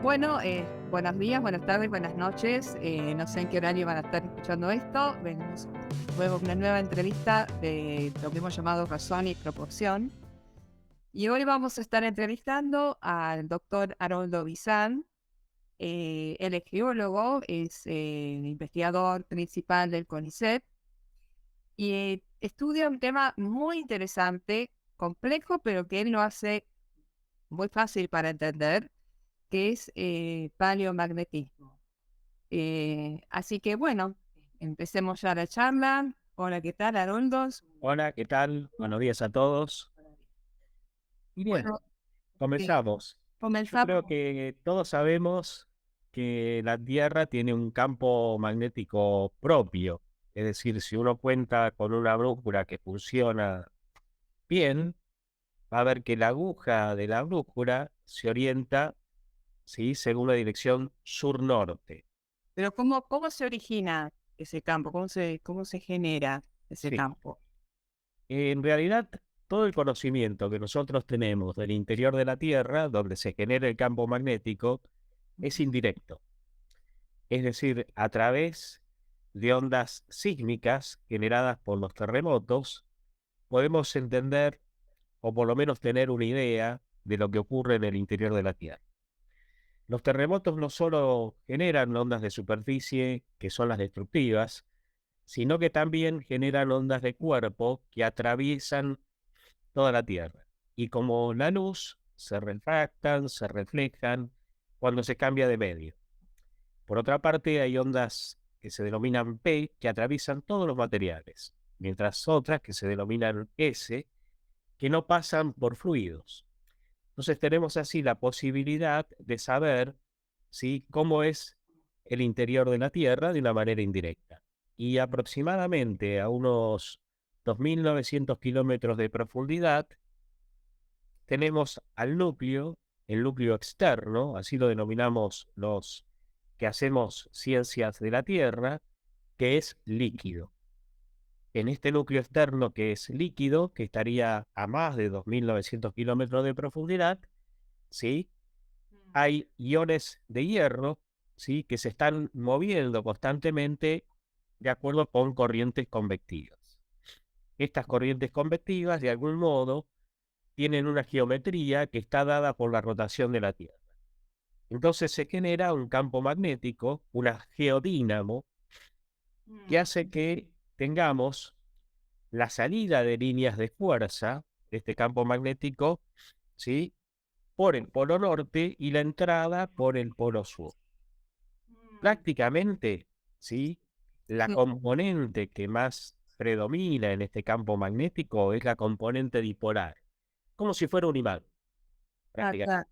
Bueno, buenos días, buenas tardes, buenas noches. No sé en qué horario van a estar escuchando esto. Venimos luego una nueva entrevista de lo que hemos llamado Razón y Proporción. Y hoy vamos a estar entrevistando al doctor Haroldo Bizán. Él es geólogo, es investigador principal del CONICET y estudia un tema muy interesante, complejo, pero que él lo hace muy fácil para entender, que es paleomagnetismo. Así que bueno, empecemos ya la charla. Hola, ¿qué tal, Haroldos? Hola, ¿qué tal? Buenos días a todos. Y bien, Bueno, comenzamos. Yo creo comenzamos. que todos sabemos que la Tierra tiene un campo magnético propio. Es decir, si uno cuenta con una brújula que funciona bien, va a ver que la aguja de la brújula se orienta, ¿sí?, según la dirección sur-norte. Pero ¿cómo se origina ese campo? ¿Cómo se genera ese Sí. campo? En realidad, todo el conocimiento que nosotros tenemos del interior de la Tierra, donde se genera el campo magnético, es indirecto. Es decir, a través de ondas sísmicas generadas por los terremotos, podemos entender o por lo menos tener una idea de lo que ocurre en el interior de la Tierra. Los terremotos no solo generan ondas de superficie, que son las destructivas, sino que también generan ondas de cuerpo que atraviesan toda la Tierra. Y como la luz, se refractan, se reflejan cuando se cambia de medio. Por otra parte, hay ondas que se denominan P, que atraviesan todos los materiales, mientras otras que se denominan S, que no pasan por fluidos. Entonces tenemos así la posibilidad de saber, ¿sí?, cómo es el interior de la Tierra de una manera indirecta. Y aproximadamente a unos 2.900 kilómetros de profundidad tenemos al núcleo, el núcleo externo, así lo denominamos los que hacemos ciencias de la Tierra, que es líquido. En este núcleo externo que es líquido, que estaría a más de 2.900 kilómetros de profundidad, ¿sí?, hay iones de hierro, ¿sí?, que se están moviendo constantemente de acuerdo con corrientes convectivas. Estas corrientes convectivas, de algún modo, tienen una geometría que está dada por la rotación de la Tierra. Entonces se genera un campo magnético, una geodínamo, que Mm. hace que tengamos la salida de líneas de fuerza de este campo magnético, ¿sí?, por el polo norte y la entrada por el polo sur. Mm. Prácticamente, ¿sí?, la Sí, componente que más predomina en este campo magnético es la componente dipolar, como si fuera un imán, prácticamente. acá.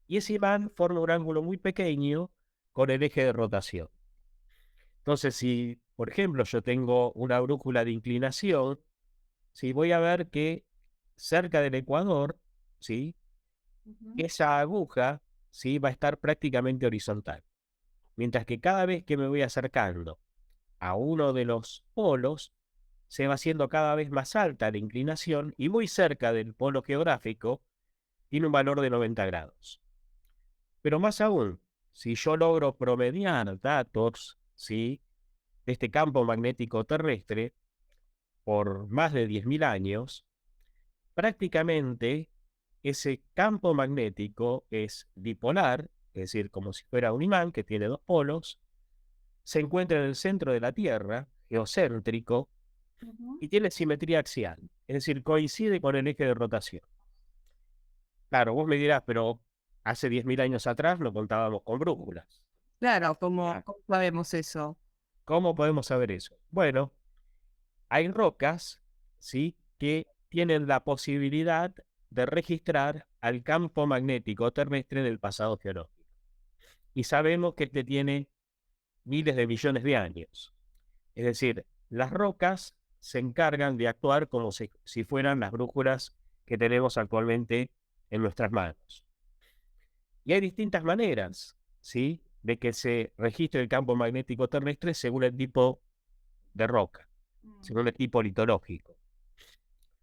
Y ese imán forma un ángulo muy pequeño con el eje de rotación. Entonces, si, por ejemplo, yo tengo una brújula de inclinación, ¿sí?, voy a ver que cerca del ecuador, ¿sí?, Ujú. esa aguja, ¿sí?, va a estar prácticamente horizontal. Mientras que cada vez que me voy acercando a uno de los polos, se va haciendo cada vez más alta la inclinación y muy cerca del polo geográfico tiene un valor de 90 grados. Pero más aún, si yo logro promediar datos, ¿sí?, de este campo magnético terrestre por más de 10.000 años, prácticamente ese campo magnético es dipolar, es decir, como si fuera un imán que tiene dos polos, se encuentra en el centro de la Tierra, geocéntrico, Ujú. y tiene simetría axial, es decir, coincide con el eje de rotación. Claro, vos me dirás, pero hace 10.000 años atrás no contábamos con brújulas. Claro, ¿cómo, Ah, cómo sabemos eso? ¿cómo podemos saber eso? Bueno, hay rocas, ¿sí?, que tienen la posibilidad de registrar al campo magnético terrestre del pasado geológico. Y sabemos que este tiene miles de millones de años. Es decir, las rocas se encargan de actuar como si fueran las brújulas que tenemos actualmente en nuestras manos. Y hay distintas maneras, ¿sí?, de que se registre el campo magnético terrestre según el tipo de roca, Mm. según el tipo litológico.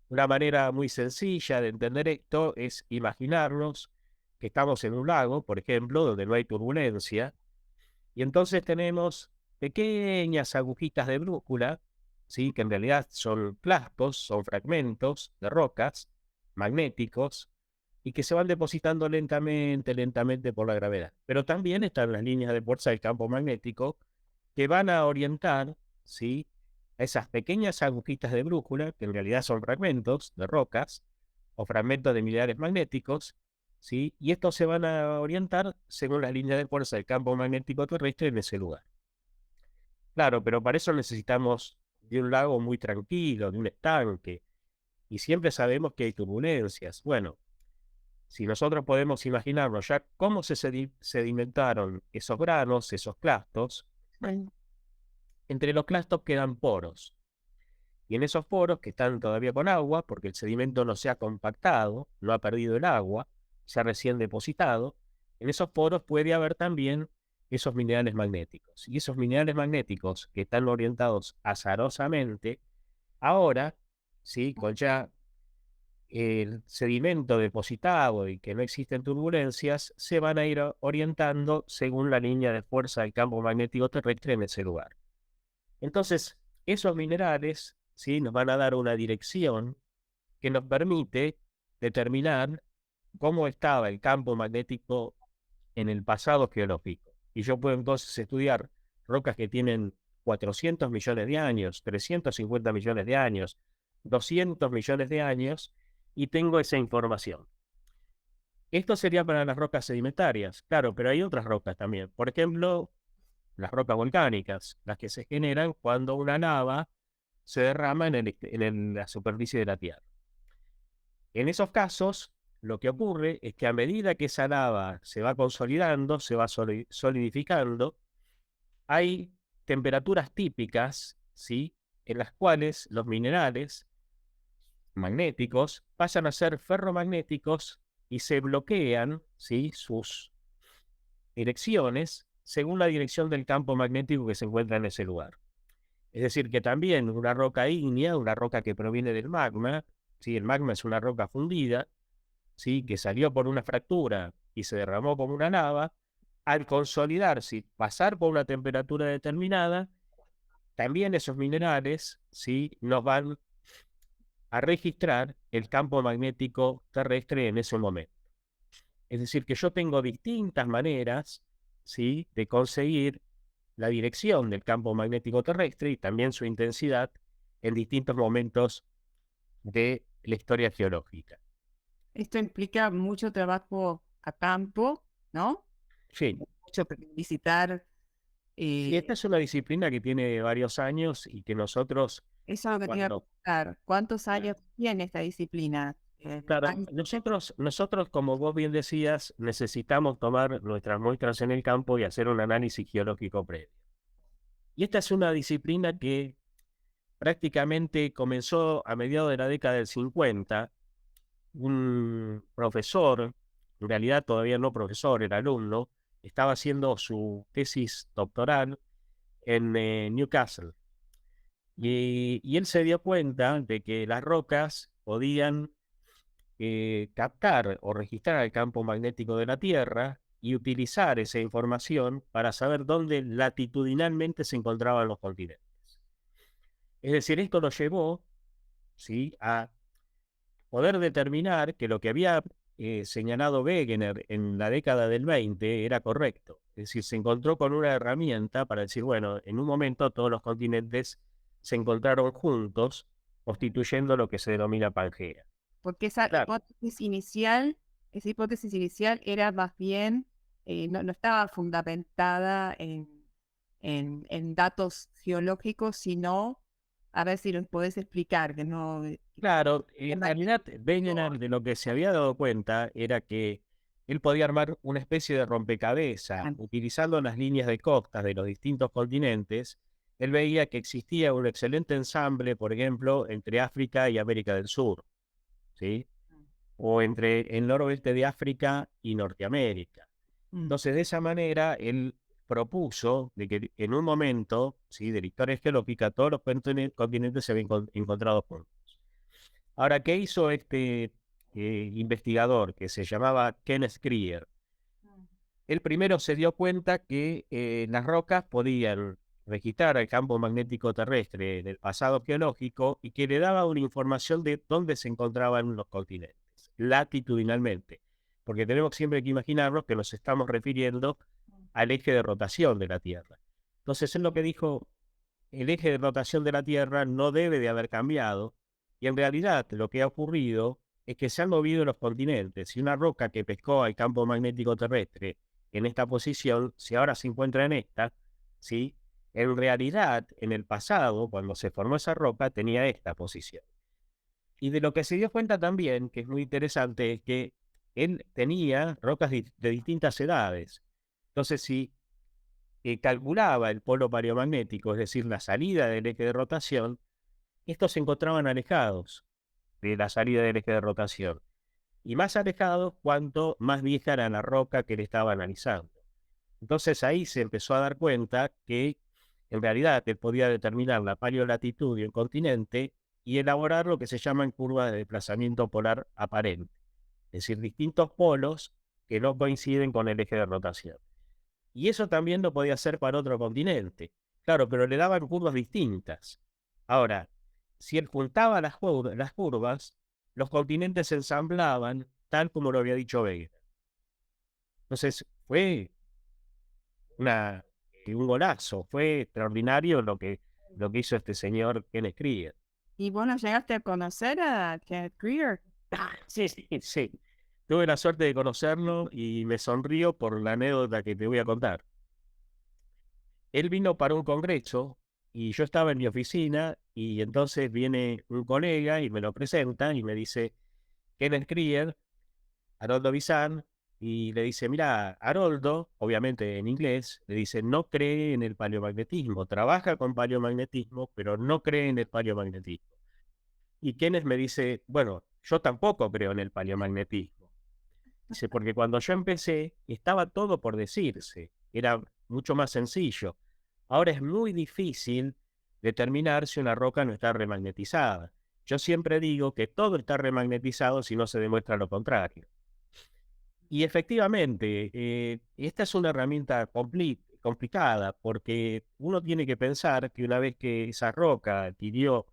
Una manera muy sencilla de entender esto es imaginarnos que estamos en un lago, por ejemplo, donde no hay turbulencia, y entonces tenemos pequeñas agujitas de brújula, ¿sí? Que en realidad son clastos, son fragmentos de rocas magnéticos, y que se van depositando lentamente, lentamente por la gravedad. Pero también están las líneas de fuerza del campo magnético que van a orientar, ¿sí? A esas pequeñas agujitas de brújula, que en realidad son fragmentos de rocas o fragmentos de minerales magnéticos, ¿sí? Y estos se van a orientar según las líneas de fuerza del campo magnético terrestre en ese lugar. Claro, pero para eso necesitamos de un lago muy tranquilo, de un estanque, y siempre sabemos que hay turbulencias. Bueno, si nosotros podemos imaginarnos ya cómo se sedimentaron esos granos, esos clastos, entre los clastos quedan poros. Y en esos poros, que están todavía con agua, porque el sedimento no se ha compactado, no ha perdido el agua, se ha recién depositado, en esos poros puede haber también esos minerales magnéticos. Y esos minerales magnéticos que están orientados azarosamente, ahora, ¿sí? Con ya el sedimento depositado y que no existen turbulencias, se van a ir orientando según la línea de fuerza del campo magnético terrestre en ese lugar. Entonces, esos minerales, ¿sí? Nos van a dar una dirección que nos permite determinar cómo estaba el campo magnético en el pasado geológico. Y yo puedo entonces estudiar rocas que tienen 400 millones de años, 350 millones de años, 200 millones de años, y tengo esa información. Esto sería para las rocas sedimentarias, claro, pero hay otras rocas también. Por ejemplo, las rocas volcánicas, las que se generan cuando una lava se derrama en la superficie de la Tierra. En esos casos, lo que ocurre es que a medida que esa lava se va consolidando, se va solidificando, hay temperaturas típicas, ¿sí? En las cuales los minerales magnéticos pasan a ser ferromagnéticos y se bloquean, ¿sí? Sus direcciones según la dirección del campo magnético que se encuentra en ese lugar. Es decir, que también una roca ígnea, una roca que proviene del magma, ¿sí? El magma es una roca fundida, ¿sí? Que salió por una fractura y se derramó como una lava, al consolidarse y pasar por una temperatura determinada, también esos minerales, ¿sí? Nos van a registrar el campo magnético terrestre en ese momento. Es decir, que yo tengo distintas maneras, ¿sí? De conseguir la dirección del campo magnético terrestre y también su intensidad en distintos momentos de la historia geológica. Esto implica mucho trabajo a campo, ¿no? Sí, Mucho visitar. sí, esta es una disciplina que tiene varios años y que nosotros, Eso es lo que te iba a cuando, preguntar. ¿Cuántos años tiene esta disciplina? claro, nosotros, como vos bien decías, necesitamos tomar nuestras muestras en el campo y hacer un análisis geológico previo. Y esta es una disciplina que prácticamente comenzó a mediados de la década del 50. Un profesor, en realidad todavía no profesor, era alumno, estaba haciendo su tesis doctoral en Newcastle. Y él se dio cuenta de que las rocas podían captar o registrar el campo magnético de la Tierra y utilizar esa información para saber dónde latitudinalmente se encontraban los continentes. Es decir, esto lo llevó, ¿sí? A poder determinar que lo que había señalado Wegener en la década del 20 era correcto. Es decir, se encontró con una herramienta para decir, bueno, en un momento todos los continentes se encontraron juntos, constituyendo lo que se denomina Pangea. Porque Claro, esa hipótesis inicial era más bien, no estaba fundamentada en datos geológicos, sino, a ver si nos podés explicar, que no... claro, en realidad Wegener de lo que se había dado cuenta era que él podía armar una especie de rompecabezas utilizando las líneas de costas de los distintos continentes. Él veía que existía un excelente ensamble, por ejemplo, entre África y América del Sur, ¿sí? O entre el noroeste de África y Norteamérica. Entonces, de esa manera, él propuso de que en un momento, ¿sí? De la historia geológica, todos los continentes se habían encontrado juntos. Ahora, ¿qué hizo este investigador que se llamaba Kenneth Krier. Él primero se dio cuenta que las rocas podían registrar el campo magnético terrestre del pasado geológico y que le daba una información de dónde se encontraban los continentes, latitudinalmente. Porque tenemos siempre que imaginarnos que nos estamos refiriendo al eje de rotación de la Tierra. Entonces, él lo que dijo, el eje de rotación de la Tierra no debe de haber cambiado, y en realidad lo que ha ocurrido es que se han movido los continentes, y una roca que pescó al campo magnético terrestre en esta posición, si ahora se encuentra en esta, ¿sí? En realidad, en el pasado, cuando se formó esa roca, tenía esta posición. Y de lo que se dio cuenta también, que es muy interesante, es que él tenía rocas de distintas edades. Entonces, si calculaba el polo paleomagnético, es decir, la salida del eje de rotación, estos se encontraban alejados de la salida del eje de rotación. Y más alejados cuanto más vieja era la roca que él estaba analizando. Entonces ahí se empezó a dar cuenta que en realidad él podía determinar la paleolatitud de un continente y elaborar lo que se llaman curvas de desplazamiento polar aparente, es decir, distintos polos que no coinciden con el eje de rotación. Y eso también lo podía hacer para otro continente. Claro, pero le daban curvas distintas. Ahora, si él juntaba las curvas, los continentes se ensamblaban tal como lo había dicho Vega. Entonces, fue un golazo, fue extraordinario lo que hizo este señor Kenneth Krier. ¿Y vos no llegaste a conocer a Kenneth Greer? Sí, sí, sí. Tuve la suerte de conocerlo y me sonrío por la anécdota que te voy a contar. Él vino para un congreso y yo estaba en mi oficina y entonces viene un colega y me lo presenta y me dice, Kenneth Krier, Haroldo Bizán, y le dice, mira, Haroldo, obviamente en inglés, le dice, no cree en el paleomagnetismo, trabaja con paleomagnetismo, pero no cree en el paleomagnetismo. Y Kenneth me dice, bueno, yo tampoco creo en el paleomagnetismo. Dice, porque cuando yo empecé, estaba todo por decirse, era mucho más sencillo. Ahora es muy difícil determinar si una roca no está remagnetizada. Yo siempre digo que todo está remagnetizado si no se demuestra lo contrario. Y efectivamente, esta es una herramienta complicada porque uno tiene que pensar que una vez que esa roca adquirió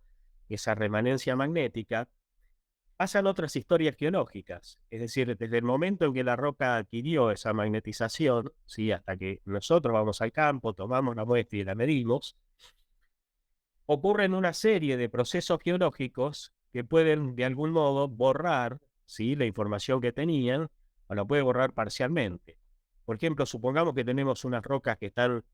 esa remanencia magnética, pasan otras historias geológicas. Es decir, desde el momento en que la roca adquirió esa magnetización, ¿sí? Hasta que nosotros vamos al campo, tomamos la muestra y la medimos, ocurren una serie de procesos geológicos que pueden de algún modo borrar, ¿sí? La información que tenían o la puede borrar parcialmente. Por ejemplo, supongamos que tenemos unas rocas que están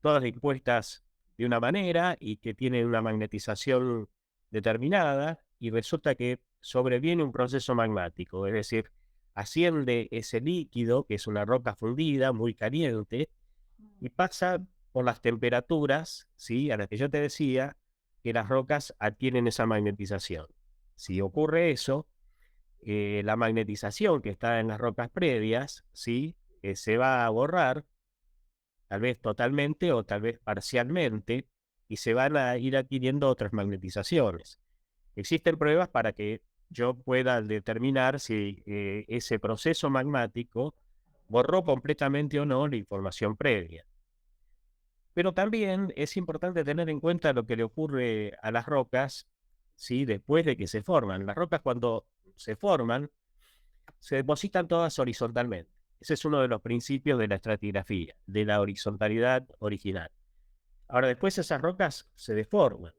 todas dispuestas de una manera y que tienen una magnetización determinada y resulta que sobreviene un proceso magmático, es decir, asciende ese líquido, que es una roca fundida, muy caliente, y pasa por las temperaturas, ¿sí? A las que yo te decía, que las rocas adquieren esa magnetización. Si ocurre eso, la magnetización que está en las rocas previas, ¿sí? Se va a borrar, tal vez totalmente o tal vez parcialmente, y se van a ir adquiriendo otras magnetizaciones. Existen pruebas para que yo pueda determinar si ese proceso magmático borró completamente o no la información previa. Pero también es importante tener en cuenta lo que le ocurre a las rocas, ¿sí? Después de que se forman. Las rocas cuando se forman, se depositan todas horizontalmente. Ese es uno de los principios de la estratigrafía, de la horizontalidad original. Ahora, después esas rocas se deforman,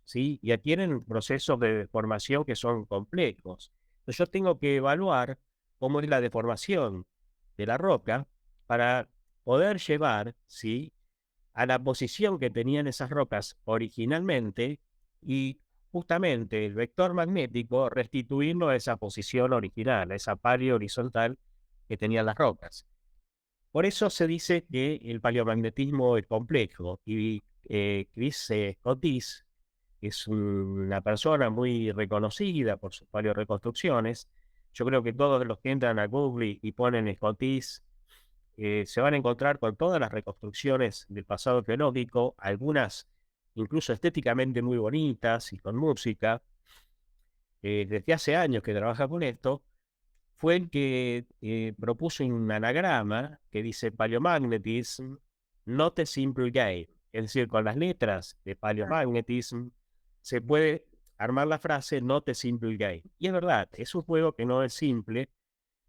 ¿sí? Y adquieren procesos de deformación que son complejos. Entonces yo tengo que evaluar cómo es la deformación de la roca para poder llevar, ¿sí? A la posición que tenían esas rocas originalmente y justamente el vector magnético restituirlo a esa posición original, a esa pared horizontal que tenían las rocas. Por eso se dice que el paleomagnetismo es complejo y Chris Otis, que es una persona muy reconocida por sus paleoreconstrucciones, yo creo que todos los que entran a Google y ponen Scottish se van a encontrar con todas las reconstrucciones del pasado geológico, algunas incluso estéticamente muy bonitas y con música. desde hace años que trabaja con esto, fue el que propuso un anagrama que dice Paleomagnetism, not a simple game. Es decir, con las letras de Paleomagnetism se puede armar la frase not a simple game. Y es verdad, es un juego que no es simple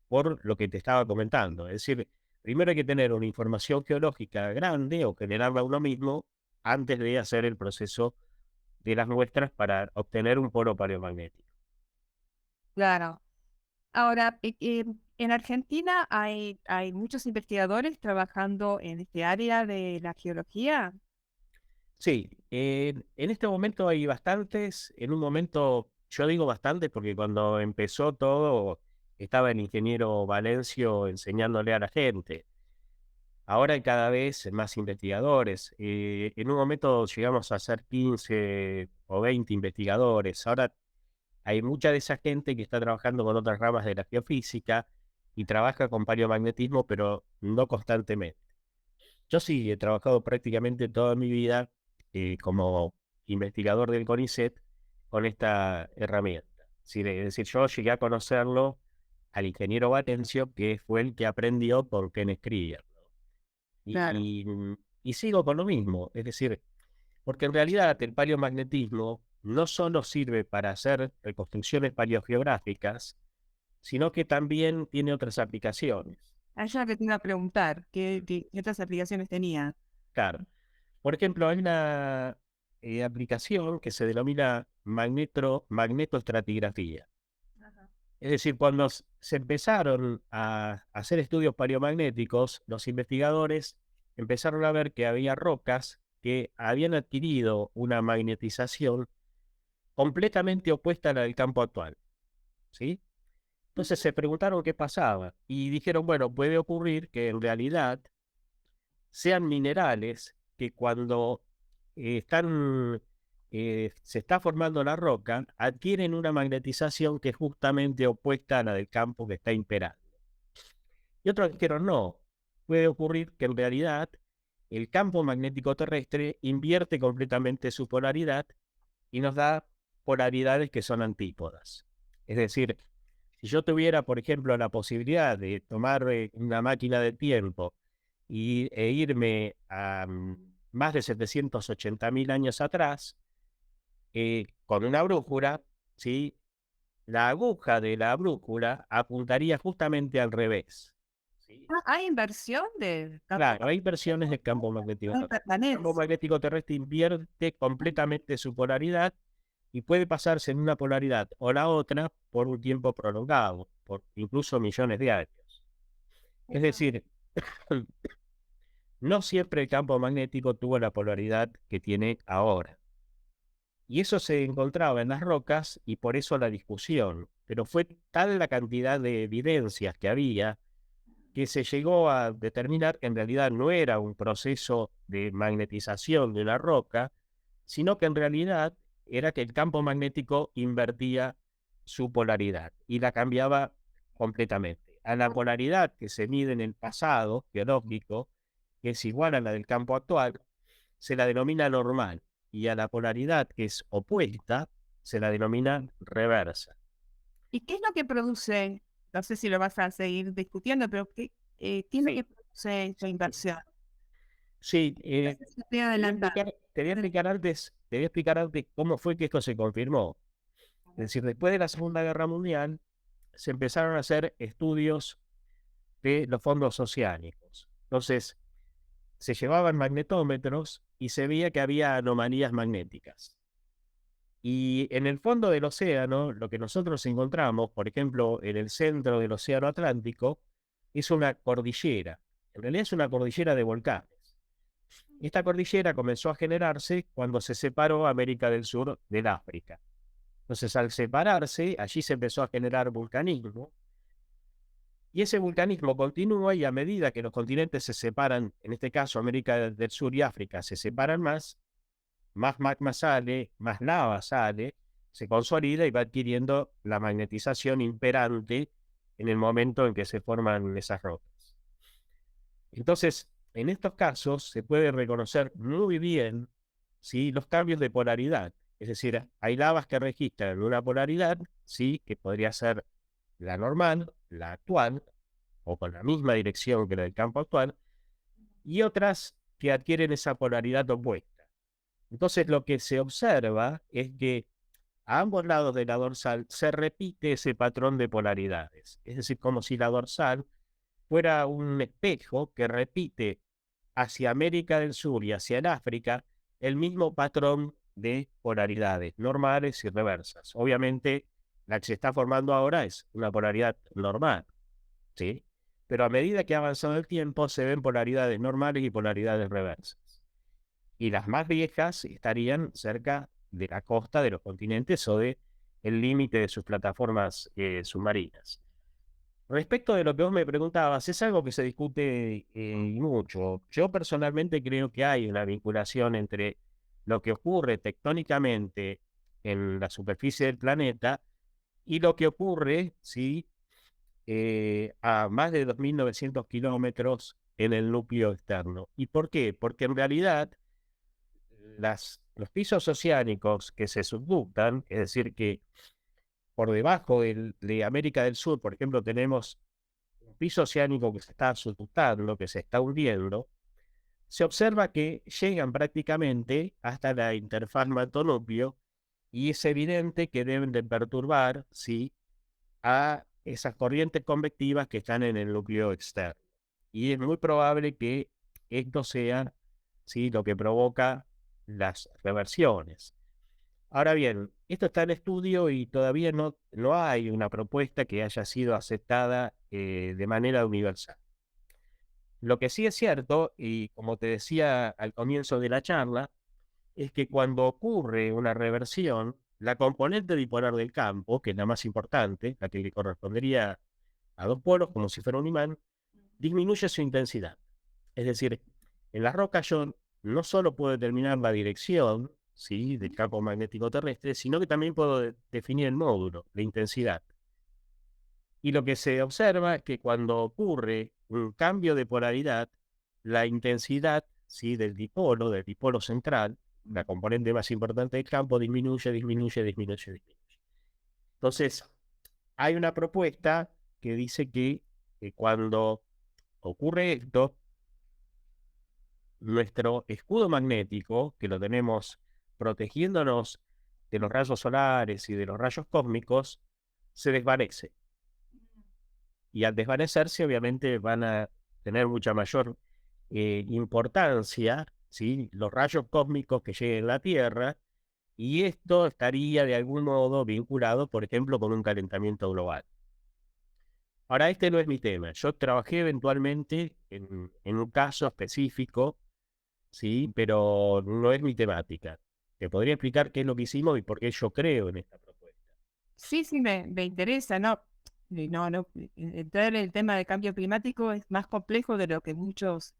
por lo que te estaba comentando. Es decir, primero hay que tener una información geológica grande o generarla uno mismo antes de hacer el proceso de las muestras para obtener un polo paleomagnético. Claro. Ahora, en Argentina hay muchos investigadores trabajando en este área de la geología. Sí, en este momento hay bastantes, en un momento, yo digo bastantes porque cuando empezó todo estaba el ingeniero Valencio enseñándole a la gente. Ahora hay cada vez más investigadores. En un momento llegamos a ser 15 o 20 investigadores. Ahora hay mucha de esa gente que está trabajando con otras ramas de la geofísica y trabaja con paleomagnetismo, pero no constantemente. Yo sí he trabajado prácticamente toda mi vida como investigador del CONICET con esta herramienta. Es decir, yo llegué a conocerlo al ingeniero Valencio, que fue el que aprendió por Ken Skriger. Claro. Y sigo con lo mismo, es decir, porque en realidad el paleomagnetismo no solo sirve para hacer reconstrucciones paleogeográficas, sino que también tiene otras aplicaciones. Allá que te iba a preguntar, ¿qué otras aplicaciones tenía? Claro. Por ejemplo, hay una aplicación que se denomina magnetoestratigrafía. Ajá. Es decir, cuando se empezaron a hacer estudios paleomagnéticos, los investigadores empezaron a ver que había rocas que habían adquirido una magnetización completamente opuesta a la del campo actual, ¿sí? Entonces se preguntaron qué pasaba y dijeron, bueno, puede ocurrir que en realidad sean minerales que cuando se está formando la roca, adquieren una magnetización que es justamente opuesta a la del campo que está imperando. Y otros dijeron, no, puede ocurrir que en realidad el campo magnético terrestre invierte completamente su polaridad y nos da polaridades que son antípodas. Es decir, si yo tuviera, por ejemplo, la posibilidad de tomar una máquina de tiempo e irme a más de 780.000 años atrás, con una brújula, ¿sí? La aguja de la brújula apuntaría justamente al revés, ¿sí? Ah, hay inversión de campo Claro, hay versiones del campo magnético de terrestre. El campo permanencia. magnético terrestre invierte completamente su polaridad y puede pasarse en una polaridad o la otra por un tiempo prolongado, por incluso millones de años. Es decir, no siempre el campo magnético tuvo la polaridad que tiene ahora. Y eso se encontraba en las rocas y por eso la discusión. Pero fue tal la cantidad de evidencias que había que se llegó a determinar que en realidad no era un proceso de magnetización de la roca, sino que en realidad era que el campo magnético invertía su polaridad y la cambiaba completamente. A la polaridad que se mide en el pasado geológico, que es igual a la del campo actual, se la denomina normal, y a la polaridad que es opuesta, se la denomina reversa. ¿Y qué es lo que produce? No sé si lo vas a seguir discutiendo, pero ¿qué es lo que Sí, produce esta inversión? sí, No sé si estoy adelantando. te voy a explicar antes cómo fue que esto se confirmó. Es decir, después de la Segunda Guerra Mundial, se empezaron a hacer estudios de los fondos oceánicos. Entonces, se llevaban magnetómetros y se veía que había anomalías magnéticas. Y en el fondo del océano, lo que nosotros encontramos, por ejemplo, en el centro del océano Atlántico, es una cordillera. En realidad es una cordillera de volcanes. Esta cordillera comenzó a generarse cuando se separó América del Sur del África. Entonces, al separarse, allí se empezó a generar vulcanismo. Y ese vulcanismo continúa y a medida que los continentes se separan, en este caso América del Sur y África, se separan más magma sale, más lava sale, se consolida y va adquiriendo la magnetización imperante en el momento en que se forman esas rocas. Entonces, en estos casos se puede reconocer muy bien, ¿sí?, los cambios de polaridad. Es decir, hay lavas que registran una polaridad, ¿sí? Que podría ser la normal, la actual, o con la misma dirección que la del campo actual, y otras que adquieren esa polaridad opuesta. Entonces lo que se observa es que a ambos lados de la dorsal se repite ese patrón de polaridades. Es decir, como si la dorsal fuera un espejo que repite hacia América del Sur y hacia el África el mismo patrón de polaridades normales y reversas. Obviamente, la que se está formando ahora es una polaridad normal, ¿sí? Pero a medida que ha avanzado el tiempo, se ven polaridades normales y polaridades reversas. Y las más viejas estarían cerca de la costa de los continentes o de el límite de sus plataformas submarinas. Respecto de lo que vos me preguntabas, es algo que se discute mucho. Yo personalmente creo que hay una vinculación entre lo que ocurre tectónicamente en la superficie del planeta y lo que ocurre, ¿sí? A más de 2.900 kilómetros en el núcleo externo. ¿Y por qué? Porque en realidad los pisos oceánicos que se subductan, es decir, que por debajo de América del Sur, por ejemplo, tenemos un piso oceánico que se está subductando, que se está hundiendo, se observa que llegan prácticamente hasta la interfaz manto-núcleo y es evidente que deben de perturbar, ¿sí?, a esas corrientes convectivas que están en el núcleo externo. Y es muy probable que esto sea, ¿sí?, lo que provoca las reversiones. Ahora bien, esto está en estudio y todavía no hay una propuesta que haya sido aceptada de manera universal. Lo que sí es cierto, y como te decía al comienzo de la charla, es que cuando ocurre una reversión, la componente dipolar del campo, que es la más importante, la que le correspondería a dos polos, como si fuera un imán, disminuye su intensidad. Es decir, en la roca yo no solo puedo determinar la dirección, ¿sí?, del campo magnético terrestre, sino que también puedo definir el módulo, la intensidad. Y lo que se observa es que cuando ocurre un cambio de polaridad, la intensidad, ¿sí?, del dipolo central, la componente más importante del campo, disminuye, disminuye, disminuye, disminuye. Entonces, hay una propuesta que dice que cuando ocurre esto, nuestro escudo magnético, que lo tenemos protegiéndonos de los rayos solares y de los rayos cósmicos, se desvanece. Y al desvanecerse, obviamente, van a tener mucha mayor importancia, ¿sí?, los rayos cósmicos que lleguen a la Tierra, y esto estaría de algún modo vinculado, por ejemplo, con un calentamiento global. Ahora, este no es mi tema. Yo trabajé eventualmente en un caso específico, sí, pero no es mi temática. Te podría explicar qué es lo que hicimos y por qué yo creo en esta propuesta. Sí, sí, me interesa, ¿no? No, entrar en el tema del cambio climático es más complejo de lo que muchos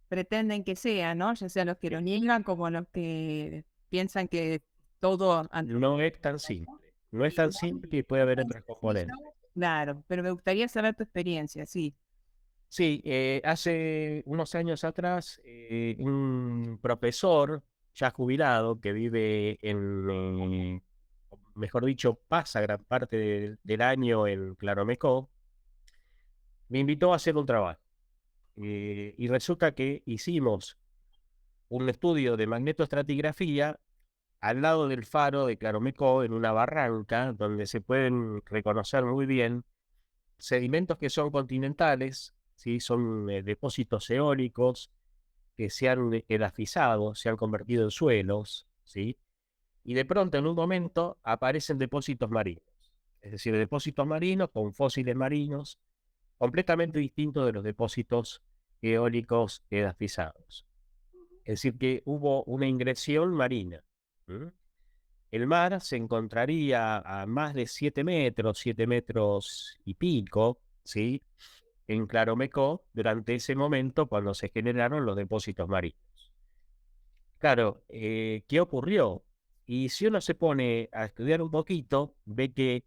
pretenden que sea, ¿no? Ya sea los que lo niegan como los que piensan que todo... No es tan simple. No es tan simple y puede haber otras componentes. Claro, pero me gustaría saber tu experiencia, sí. Sí, hace unos años atrás, un profesor ya jubilado que vive mejor dicho, pasa gran parte del año en Claromecó, me invitó a hacer un trabajo. Y resulta que hicimos un estudio de magnetoestratigrafía al lado del faro de Claromecó, en una barranca, donde se pueden reconocer muy bien sedimentos que son continentales, ¿sí? Son depósitos eólicos que se han edafizado, se han convertido en suelos, ¿sí? Y de pronto, en un momento, aparecen depósitos marinos. Es decir, depósitos marinos con fósiles marinos, completamente distintos de los depósitos eólicos edafizados. Es decir, que hubo una ingresión marina. ¿Mm? El mar se encontraría a más de 7 metros y pico, ¿sí?, en Claromecó durante ese momento cuando se generaron los depósitos marinos. Claro, ¿qué ocurrió? Y si uno se pone a estudiar un poquito, ve que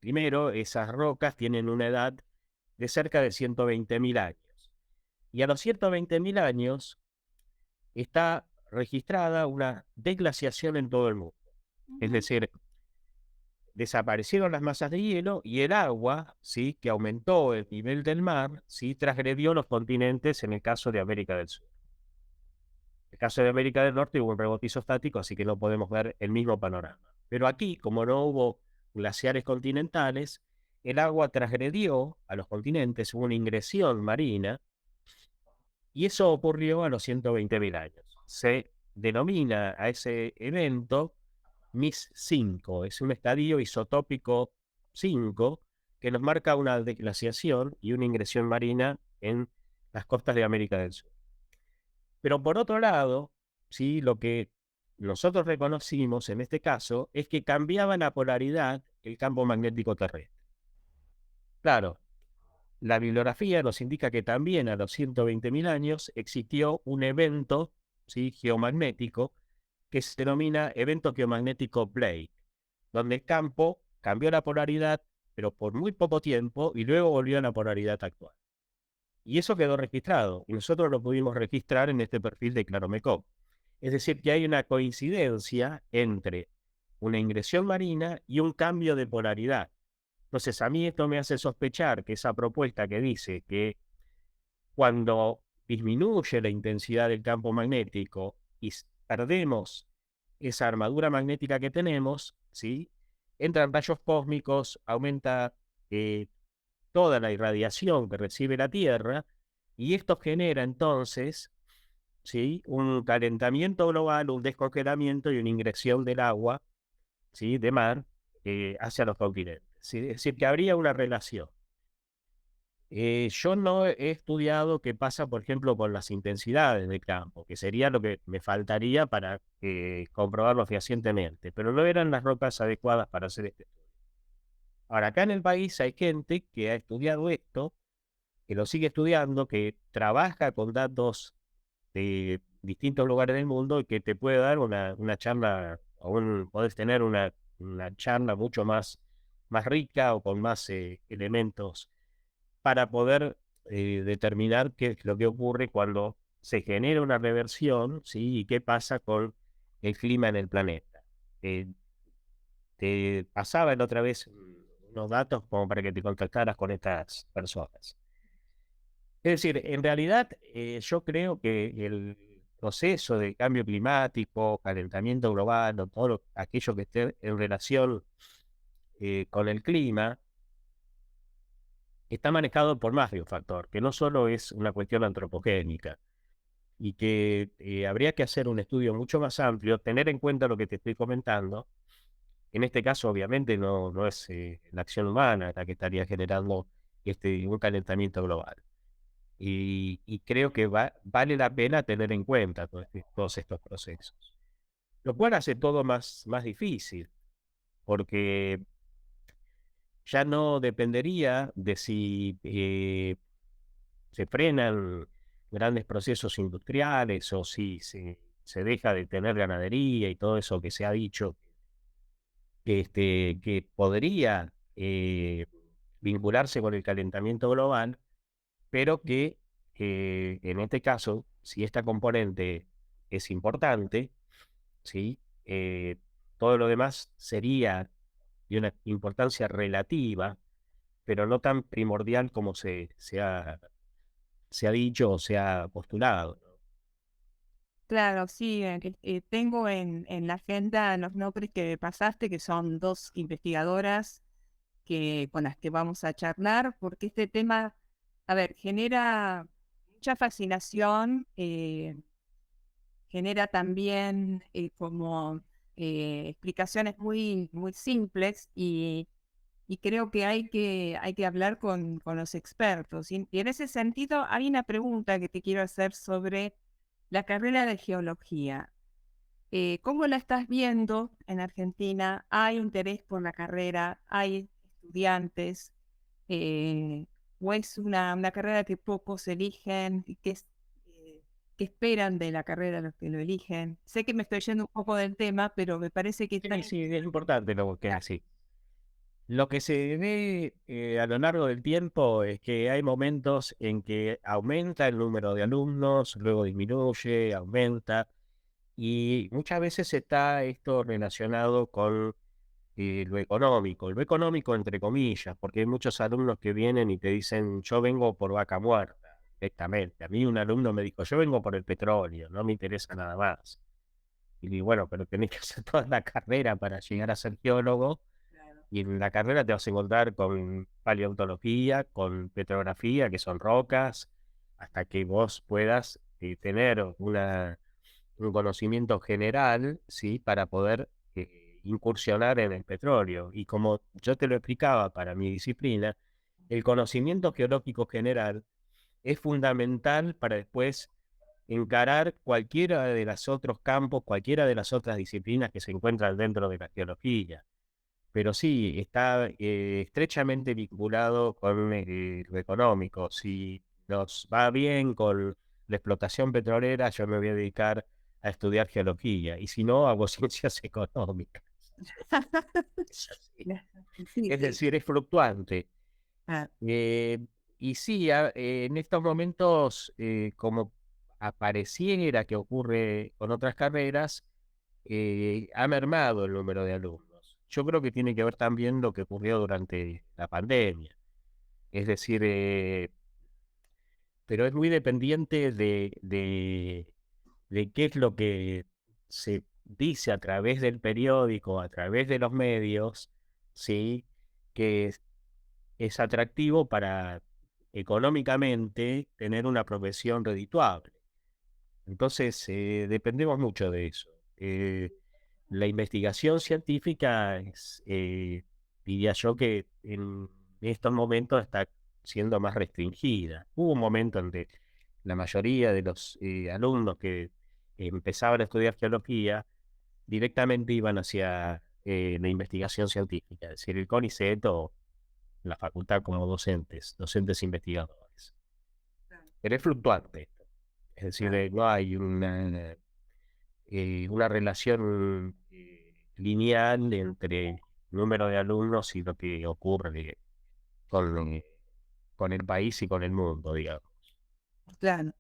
primero esas rocas tienen una edad de cerca de 120.000 años. Y a los 120.000 años está registrada una desglaciación en todo el mundo. Es Ujú. decir, desaparecieron las masas de hielo y el agua, ¿sí?, que aumentó el nivel del mar, ¿sí?, transgredió los continentes en el caso de América del Sur. En el caso de América del Norte hubo un rebote isostático, así que no podemos ver el mismo panorama. Pero aquí, como no hubo glaciares continentales, el agua transgredió a los continentes, hubo una ingresión marina, y eso ocurrió a los 120.000 años. Se denomina a ese evento MIS 5, es un estadio isotópico 5 que nos marca una desglaciación y una ingresión marina en las costas de América del Sur. Pero por otro lado, ¿sí?, lo que nosotros reconocimos en este caso es que cambiaba la polaridad el campo magnético terrestre. Claro, la bibliografía nos indica que también a los 120.000 años existió un evento, ¿sí?, geomagnético que se denomina evento geomagnético Blake, donde el campo cambió la polaridad, pero por muy poco tiempo, y luego volvió a la polaridad actual. Y eso quedó registrado, y nosotros lo pudimos registrar en este perfil de Claromecop. Es decir, que hay una coincidencia entre una ingresión marina y un cambio de polaridad. Entonces, a mí esto me hace sospechar que esa propuesta que dice que cuando disminuye la intensidad del campo magnético y perdemos esa armadura magnética que tenemos, ¿sí?, entran rayos cósmicos, aumenta toda la irradiación que recibe la Tierra, y esto genera entonces, ¿sí?, un calentamiento global, un descongelamiento y una ingresión del agua, ¿sí?, de mar hacia los continentes. ¿Sí? Es decir, que habría una relación. Yo no he estudiado qué pasa, por ejemplo, con las intensidades del campo, que sería lo que me faltaría para comprobarlo fehacientemente, pero no eran las rocas adecuadas para hacer este estudio. Ahora, acá en el país hay gente que ha estudiado esto, que lo sigue estudiando, que trabaja con datos de distintos lugares del mundo y que te puede dar una charla, podés tener una charla mucho más rica o con más elementos para poder determinar qué es lo que ocurre cuando se genera una reversión, ¿sí?, y qué pasa con el clima en el planeta. Eh, Te pasaba la otra vez unos datos como para que te contactaras con estas personas. Es decir, en realidad yo creo que el proceso de cambio climático, calentamiento global, o todo aquello que esté en relación con el clima, está manejado por más de un factor, que no solo es una cuestión antropogénica, y que habría que hacer un estudio mucho más amplio, tener en cuenta lo que te estoy comentando. En este caso, obviamente, no es la acción humana la que estaría generando un calentamiento global. Y creo que vale la pena tener en cuenta todos estos procesos. Lo cual hace todo más difícil, porque ya no dependería de si se frenan grandes procesos industriales o si se deja de tener ganadería y todo eso que se ha dicho, que podría vincularse con el calentamiento global, pero que en este caso, si esta componente es importante, ¿sí?, todo lo demás sería de una importancia relativa, pero no tan primordial como se ha dicho o se ha postulado, ¿no? Claro, sí, tengo en la agenda los nombres que me pasaste, que son dos investigadoras con las que vamos a charlar, porque este tema, a ver, genera mucha fascinación, genera también como explicaciones muy simples y creo que hay que hablar con los expertos. Y en ese sentido, hay una pregunta que te quiero hacer sobre la carrera de geología. ¿Cómo la estás viendo en Argentina? ¿Hay interés por la carrera? ¿Hay estudiantes? Eh, ¿O es una carrera que pocos eligen? ¿Y qué esperan de la carrera los que lo eligen? Sé que me estoy yendo un poco del tema, pero me parece que Sí, sí, es importante lo que así. Lo que se ve a lo largo del tiempo es que hay momentos en que aumenta el número de alumnos, luego disminuye, aumenta. Y muchas veces está esto relacionado con lo económico. Lo económico entre comillas, porque hay muchos alumnos que vienen y te dicen, yo vengo por vaca muerta, directamente. A mí un alumno me dijo, yo vengo por el petróleo, no me interesa nada más. Y digo, bueno, pero tenés que hacer toda la carrera para llegar a ser geólogo. Claro. Y en la carrera te vas a encontrar con paleontología, con petrografía, que son rocas, hasta que vos puedas tener un conocimiento general, ¿sí? Para poder incursionar en el petróleo. Y como yo te lo explicaba para mi disciplina, el conocimiento geológico general es fundamental para después encarar cualquiera de los otros campos, cualquiera de las otras disciplinas que se encuentran dentro de la geología. Pero sí, está estrechamente vinculado con lo económico. Si nos va bien con la explotación petrolera, yo me voy a dedicar a estudiar geología. Y si no, hago ciencias económicas. Es así. Sí, Es sí. decir, es fluctuante. Ah, Eh, y sí, en estos momentos, como apareciera que ocurre con otras carreras, ha mermado el número de alumnos. Yo creo que tiene que ver también lo que ocurrió durante la pandemia. Es decir, pero es muy dependiente de qué es lo que se dice a través del periódico, a través de los medios, ¿sí? Que es atractivo para económicamente tener una profesión redituable. Entonces, dependemos mucho de eso. La investigación científica es, diría yo que en estos momentos está siendo más restringida. Hubo un momento en que la mayoría de los alumnos que empezaban a estudiar geología directamente iban hacia la investigación científica, es decir, el CONICET o la facultad como docentes investigadores. Pero es fluctuante esto. Es decir, ah, no hay una relación lineal entre el número de alumnos y lo que ocurre con, con el país y con el mundo, digamos. claro.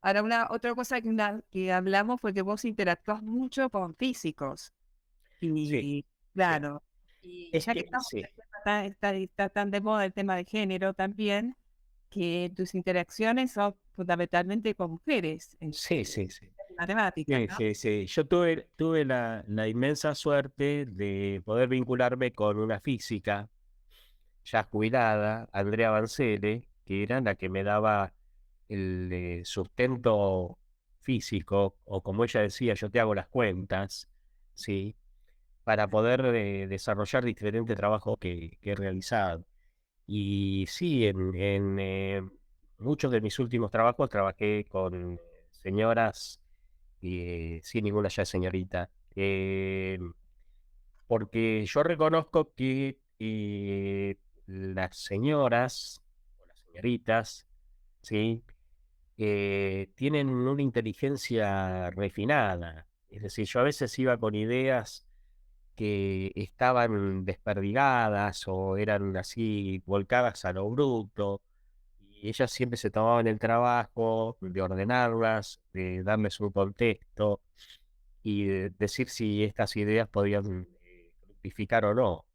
Ahora, otra cosa que hablamos fue que vos interactúas mucho con físicos. Sí, Y sí. claro, y Es ya que que estamos, sí, está tan de moda el tema de género también, que tus interacciones son fundamentalmente con mujeres en sí, sí, sí. matemáticas, Sí, ¿no? sí, sí. Yo tuve la inmensa suerte de poder vincularme con una física ya jubilada, Andrea Bancele, que era la que me daba el sustento físico, o como ella decía, yo te hago las cuentas, ¿sí? Para poder desarrollar diferentes trabajos que he realizado. Y sí, en muchos de mis últimos trabajos trabajé con señoras, sin ninguna ya señorita, porque yo reconozco que las señoras o las señoritas, ¿sí? Tienen una inteligencia refinada. Es decir, yo a veces iba con ideas que estaban desperdigadas o eran así volcadas a lo bruto, y ellas siempre se tomaban el trabajo de ordenarlas, de darles un contexto y de decir si estas ideas podían fructificar o no.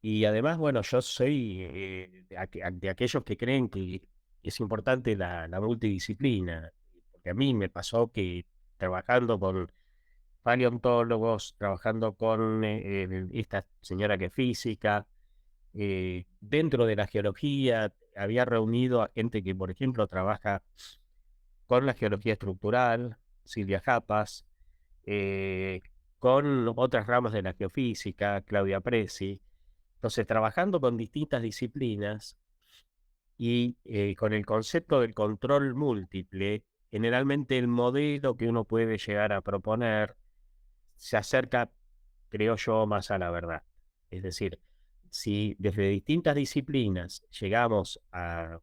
Y además, bueno, yo soy de aquellos que creen que es importante la multidisciplina, porque a mí me pasó que trabajando con paleontólogos, trabajando con esta señora que es física, dentro de la geología había reunido a gente que, por ejemplo, trabaja con la geología estructural, Silvia Japas, eh, con otras ramas de la geofísica, Claudia Presi. Entonces, trabajando con distintas disciplinas y con el concepto del control múltiple, generalmente el modelo que uno puede llegar a proponer se acerca, creo yo, más a la verdad. Es decir, si desde distintas disciplinas llegamos a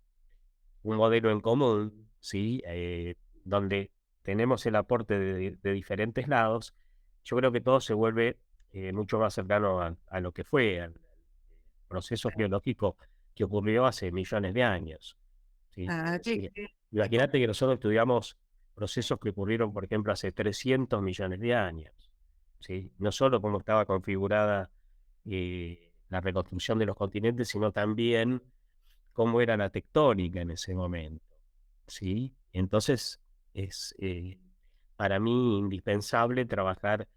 un modelo en común, ¿sí? Donde tenemos el aporte de diferentes lados, yo creo que todo se vuelve mucho más cercano a lo que fue, al proceso geológico que ocurrió hace millones de años, ¿sí? Es Ah, decir, imagínate que nosotros estudiamos procesos que ocurrieron, por ejemplo, hace 300 millones de años, ¿sí? No solo cómo estaba configurada la reconstrucción de los continentes, sino también cómo era la tectónica en ese momento, ¿sí? Entonces, es para mí indispensable trabajar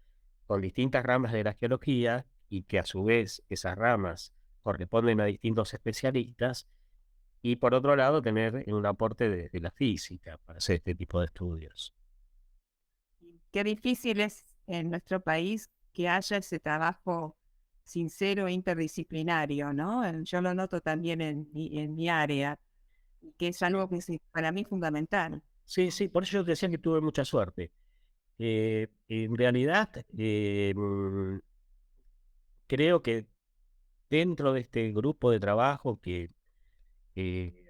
con distintas ramas de la geología y que a su vez esas ramas corresponden a distintos especialistas y por otro lado tener un aporte de la física para hacer este tipo de estudios. Qué difícil es en nuestro país que haya ese trabajo sincero e interdisciplinario, ¿no? Yo lo noto también en mi área, que es Sí, algo que es para mí fundamental. sí, sí, por eso yo te decía que tuve mucha suerte. En realidad, creo que dentro de este grupo de trabajo que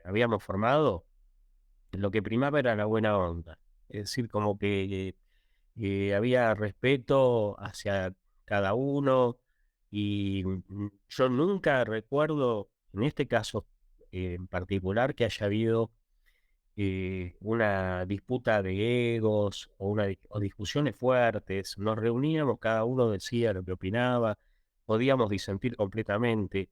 habíamos formado, lo que primaba era la buena onda. Es decir, como que había respeto hacia cada uno y yo nunca recuerdo, en este caso en particular, que haya habido una disputa de egos o, o discusiones fuertes. Nos reuníamos, cada uno decía lo que opinaba, podíamos disentir completamente.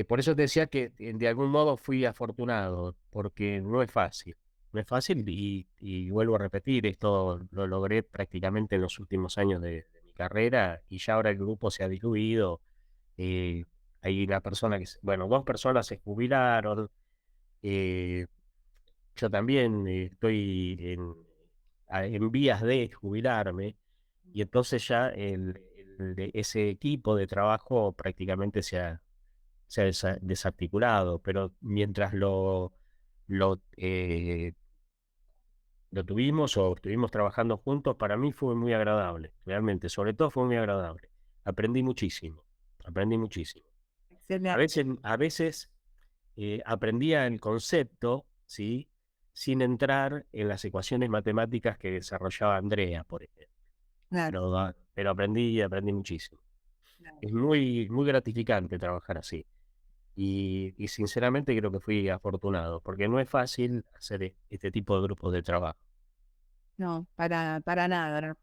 Por eso te decía que de algún modo fui afortunado, porque no es fácil. No es fácil y vuelvo a repetir, esto lo logré prácticamente en los últimos años de mi carrera y ya ahora el grupo se ha diluido. eh, Hay una persona bueno, dos personas se jubilaron. eh, yo también estoy en vías de jubilarme y entonces ya ese equipo de trabajo prácticamente se ha desarticulado, pero mientras lo lo tuvimos o estuvimos trabajando juntos, para mí fue muy agradable, realmente, sobre todo fue muy agradable. Aprendí muchísimo, aprendí muchísimo. Excelente. A veces aprendía el concepto, ¿sí? Sin entrar en las ecuaciones matemáticas que desarrollaba Andrea, por ejemplo. Claro, Pero aprendí muchísimo. claro. Es muy, muy gratificante trabajar así. Y sinceramente creo que fui afortunado, porque no es fácil hacer este tipo de grupos de trabajo. No, para nada. ¿No?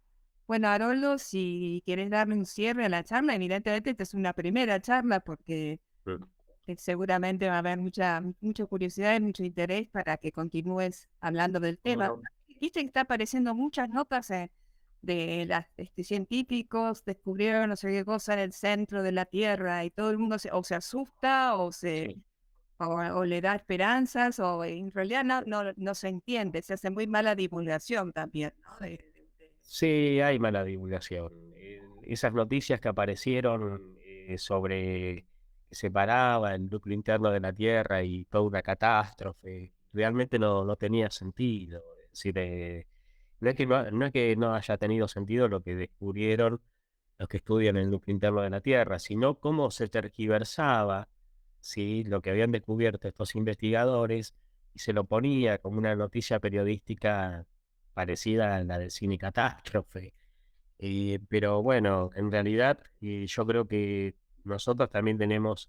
Bueno, Haroldo, si quieres darle un cierre a la charla, evidentemente esta es una primera charla porque Mm. seguramente va a haber mucha curiosidad y mucho interés para que continúes hablando del ¿Cómo tema. no? Viste que está apareciendo muchas notas de las científicos descubrieron no sé qué cosa en el centro de la Tierra y todo el mundo o se asusta Sí. o le da esperanzas o en realidad no se entiende, se hace muy mala divulgación también, ¿no? Sí, hay mala divulgación. Esas noticias que aparecieron sobre que se paraba el núcleo interno de la Tierra y toda una catástrofe, realmente no tenía sentido. Es decir, no es que no haya tenido sentido lo que descubrieron los que estudian el núcleo interno de la Tierra, sino cómo se tergiversaba, ¿sí? Lo que habían descubierto estos investigadores y se lo ponía como una noticia periodística parecida a la del cine Catástrofe. Pero bueno, en realidad yo creo que nosotros también tenemos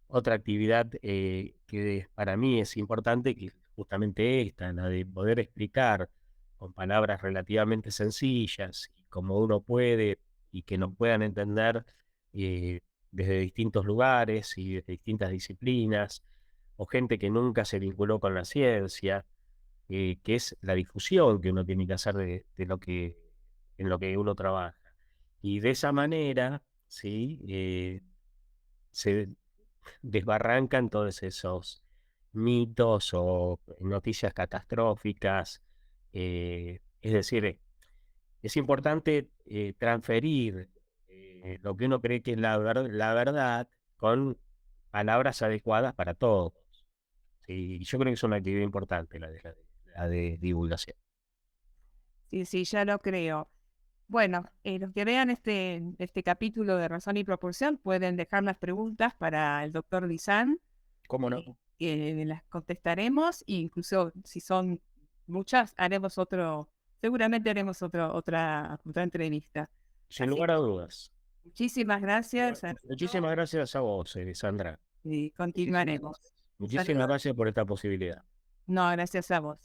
otra actividad que para mí es importante, que es justamente esta, la de poder explicar con palabras relativamente sencillas y como uno puede y que nos puedan entender eh, desde distintos lugares y desde distintas disciplinas, o gente que nunca se vinculó con la ciencia, que es la difusión que uno tiene que hacer de lo en lo que uno trabaja. Y de esa manera, ¿sí? Se desbarrancan todos esos mitos o noticias catastróficas. Es decir, es importante transferir lo que uno cree que es la verdad con palabras adecuadas para todos. ¿Sí? Y yo creo que es una actividad importante la de divulgación. Sí, sí, ya lo creo. Bueno, los que vean este capítulo de Razón y Proporción pueden dejar las preguntas para el doctor Dizán, ¿Cómo no? que las contestaremos, e incluso si son muchas, seguramente haremos otra entrevista. Sin Así lugar a que dudas. muchísimas gracias, Muchísimas gracias a vos, Sandra. y Muchísimas, continuaremos. Un muchísimas saludo. gracias por esta posibilidad. No, gracias a vos.